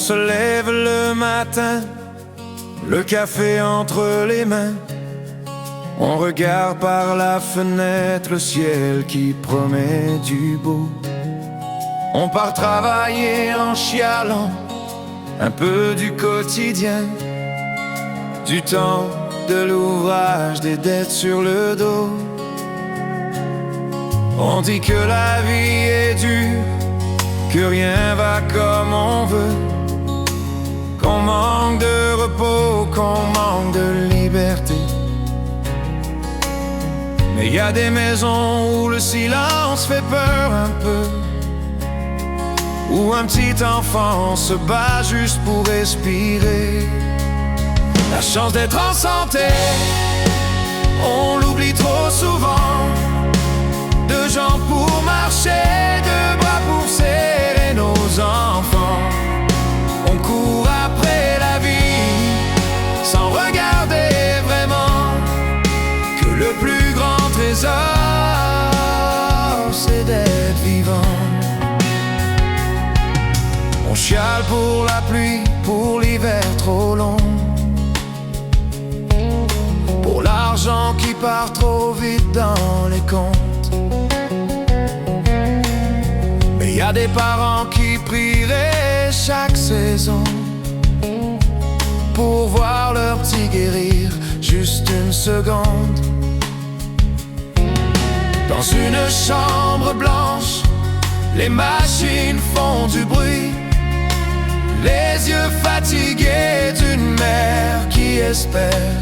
se lève le matin, le café entre les mains. On regarde par la fenêtre le ciel qui promet du beau. On part travailler en chialant un peu du quotidien, du temps, de l'ouvrage, des dettes sur le dos. On dit que la vie est dure, que rien va comme on veut, qu'on manque de repos, qu'on manque de liberté. Mais y a des maisons où le silence fait peur un peu, où un petit enfant se bat juste pour respirer. La chance d'être en santé, on l'oublie trop souvent. Deux jambes pour marcher, deux bras pour serrer nos enfants. On court après la vie sans regarder vraiment que le plus grand trésor, c'est d'être vivant. On chiale pour la pluie, pour l'hiver trop long, pour l'argent qui part trop vite dans les comptes. Mais y a des parents qui prieraient chaque saison pour voir leur petit guérir juste une seconde. Dans une chambre blanche, les machines font du bruit, les yeux fatigués d'une mère qui espère.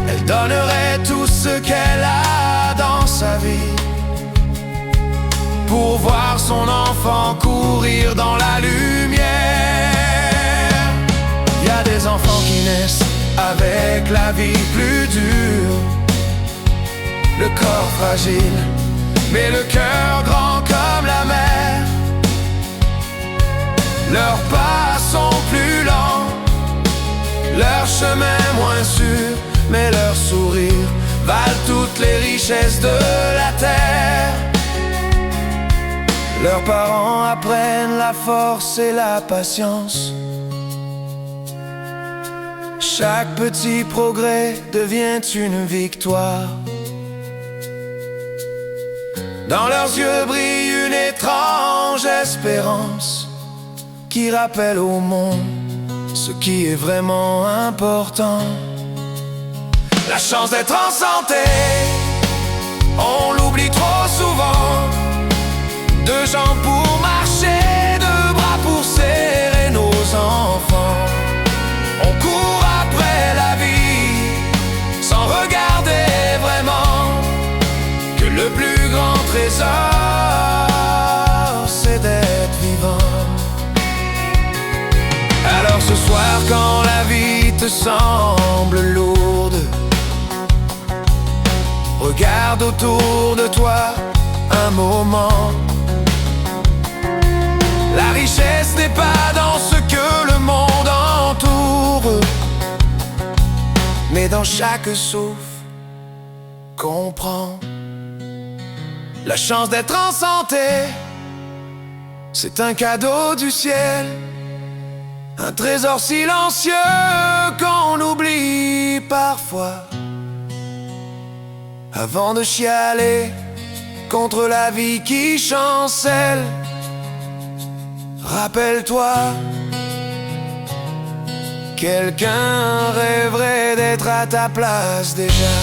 Elle donnerait tout ce qu'elle a dans sa vie pour voir son enfant courir dans la lumière. Y a des enfants qui naissent avec la vie plus dure, le corps fragile, mais le cœur grand comme la mer. Leurs pas sont plus lents, leur chemin moins sûr, mais leurs sourires valent toutes les richesses de la terre. Leurs parents apprennent la force et la patience. Chaque petit progrès devient une victoire. Dans leurs yeux brille une étrange espérance qui rappelle au monde ce qui est vraiment important. La chance d'être en santé, on l'oublie trop souvent. Deux jambes pour marcher, deux bras pour serrer nos enfants. On court après la vie sans regarder vraiment que le plus grand trésor, c'est d'être vivant. Alors ce soir quand la vie te semble lourde, regarde autour de toi un moment. La richesse n'est pas dans ce que le monde entoure, mais dans chaque souffle qu'on prend. La chance d'être en santé, c'est un cadeau du ciel, un trésor silencieux qu'on oublie parfois. Avant de chialer contre la vie qui chancelle, rappelle-toi, quelqu'un rêverait d'être à ta place déjà.